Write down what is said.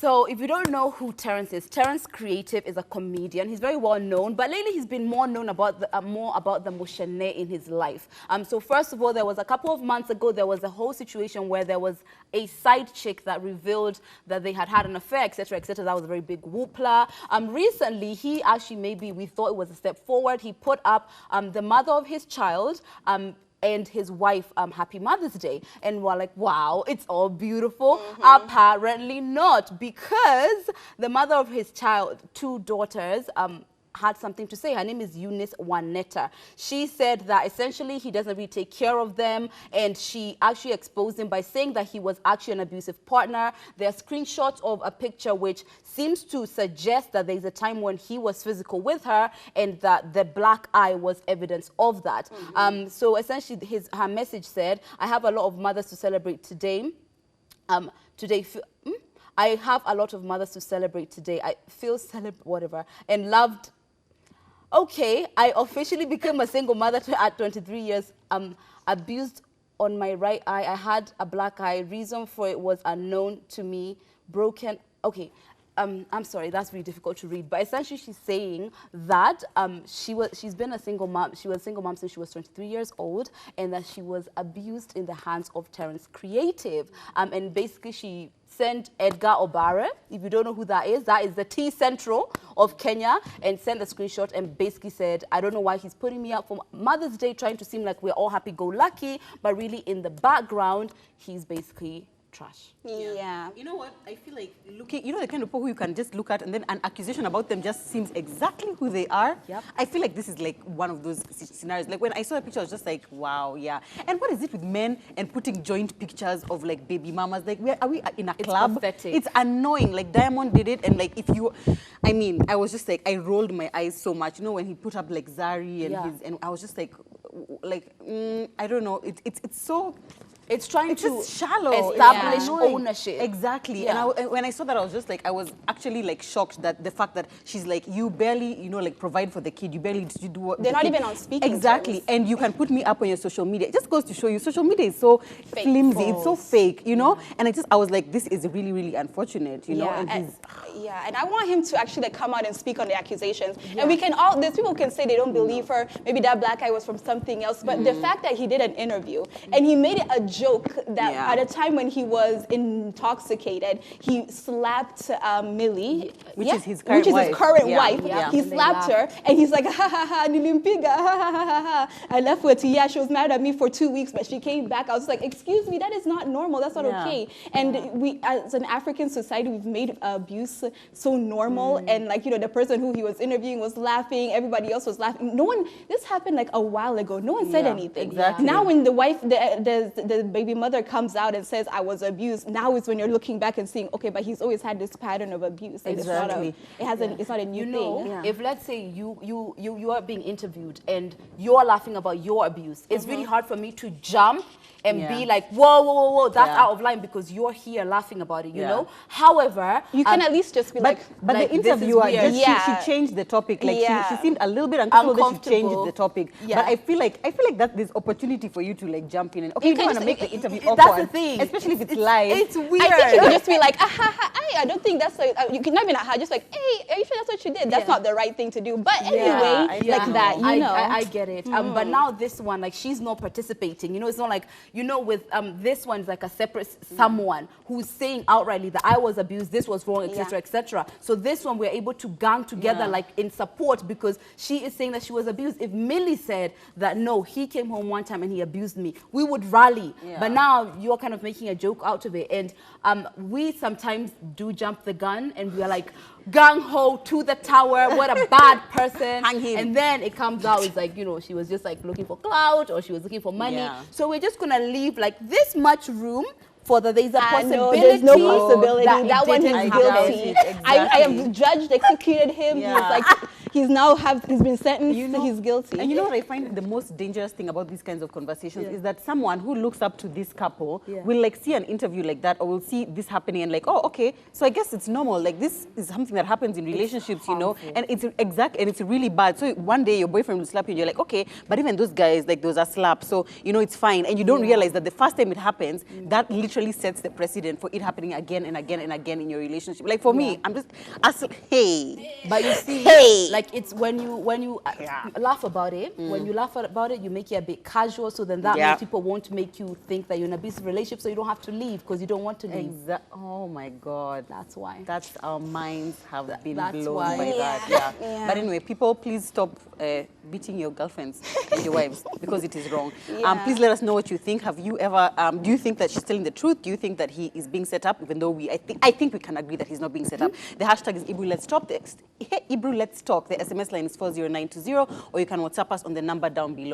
So if you don't know who Terence is, Terence Creative is a comedian. He's very well known, but lately he's been more known about the, more about the moshene in his life. So first of all, there was a couple of months ago, there was a whole situation where there was a side chick that revealed that they had had an affair, etc., etc. That was a very big whoopla. Recently, he actually, maybe we thought it was a step forward. He put up the mother of his child, and his wife, Happy Mother's Day. And we're like, wow, it's all beautiful. Apparently not, because the mother of his child, two daughters, had something to say. Her name is Eunice Waneta. She said that essentially he doesn't really take care of them, and she actually exposed him by saying that he was actually an abusive partner. There are screenshots of a picture which seems to suggest that there's a time when he was physical with her, and that the black eye was evidence of that. So essentially her message said, I have a lot of mothers to celebrate today. I have a lot of mothers to celebrate today. I feel whatever, and loved. Okay, I officially became a single mother at 23 years. Abused on my right eye. I had a black eye. Reason for it was unknown to me. Broken. Okay. I'm sorry, that's really difficult to read, but essentially she's saying that she's been a single mom. She was a single mom since she was 23 years old, and that she was abused in the hands of Terence Creative. And basically she sent Edgar Obare, if you don't know who that is the T Central of Kenya, and sent the screenshot and basically said, I don't know why he's putting me up for Mother's Day, trying to seem like we're all happy-go-lucky, but really in the background, he's basically trash. Yeah. You know what? I feel like looking, you know, the kind of people who you can just look at and then an accusation about them just seems exactly who they are. Yep. I feel like this is like one of those scenarios. Like when I saw a picture, I was just like, wow, yeah. And what is it with men and putting joint pictures of like baby mamas? Like, where are we in a club? Pathetic. It's annoying. Like Diamond did it, and like if you, I mean, I was just like, I rolled my eyes so much. You know, when he put up like Zari and his, and I was just like, I don't know. It's so. It's trying it's to just shallow. establish ownership. Exactly. Yeah. And when I saw that, I was just like, I was actually like shocked that the fact that she's like, you barely, you know, like provide for the kid. You barely you do what. They're not even on speaking Exactly. terms. And you can put me up on your social media. It just goes to show you, social media is so flimsy. False. It's so fake, you know. And I was like, this is really, really unfortunate, you know. Yeah. And I want him to actually like come out and speak on the accusations. Yeah. And we can all, there's people who can say they don't believe her. Maybe that black eye was from something else. But the fact that he did an interview and he made it a joke that at a time when he was intoxicated, he slapped Millie, which is his current wife. Yeah. He slapped her, and he's like, ha ha ha, nilimpiga, ha ha ha ha. I left with her. Yeah, she was mad at me for 2 weeks, but she came back. I was like, excuse me, that is not normal. That's not okay. And we, as an African society, we've made abuse so normal. And like, you know, the person who he was interviewing was laughing. Everybody else was laughing. No one. This happened like a while ago. No one said anything. Exactly. Now, when the wife, the baby mother comes out and says, I was abused, now is when you're looking back and seeing, okay, but he's always had this pattern of abuse. Like Exactly. It's not a new thing. If let's say you are being interviewed and you're laughing about your abuse, it's really hard for me to jump and be like, whoa, whoa, whoa, whoa, that's out of line because you're here laughing about it, you know? However, you can at least just be but the interviewer, she changed the topic. Like she seemed a little bit uncomfortable that she changed the topic. But I feel like that there's opportunity for you to like jump in and you don't want to make the interview awkward. That's the thing. Especially if it's live. It's weird. I think you could just be like, I don't think that's you can not even just like, hey, are you sure that's what you did? That's not the right thing to do. But anyway, like that, you know. I get it. But now this one, like she's not participating. You know, it's not like, you know, with this one is like a separate someone who's saying outrightly that I was abused, this was wrong, etc., etc. So this one we're able to gang together like in support because she is saying that she was abused. If Millie said that no, he came home one time and he abused me, we would rally. But now you're kind of making a joke out of it. And we sometimes do jump the gun and we're like, gung-ho to the tower, what a bad person. Hang him. And then it comes out, it's like, you know, she was just like looking for clout or she was looking for money. So we're just gonna leave like this much room for there's a possibility. No, there's no possibility. That one is guilty. Exactly. I have judged, executed him. he's been sentenced, he's guilty. And you know what I find the most dangerous thing about these kinds of conversations is that someone who looks up to this couple will like see an interview like that, or will see this happening and like, oh, okay, so I guess it's normal. Like this is something that happens in relationships, you know, and it's and it's really bad. So one day your boyfriend will slap you and you're like, okay, but even those guys, like those are slaps, so you know it's fine. And you don't realize that the first time it happens, that literally sets the precedent for it happening again and again and again in your relationship. Like for me, I'm just, but you see, like it's when you laugh about it, when you laugh about it, you make it a bit casual, so then that means people won't make you think that you're in a abusive relationship, so you don't have to leave because you don't want to leave. Oh my God. That's why. That's our minds have been blown why. by that. But anyway, people, please stop beating your girlfriends and your wives because it is wrong. Please let us know what you think. Have you ever, do you think that she's telling the truth? Do you think that he is being set up, even though I think we can agree that he's not being set up? The hashtag is Ebru Let's Talk. Ebru Let's Talk. The SMS line is 40920, or you can WhatsApp us on the number down below.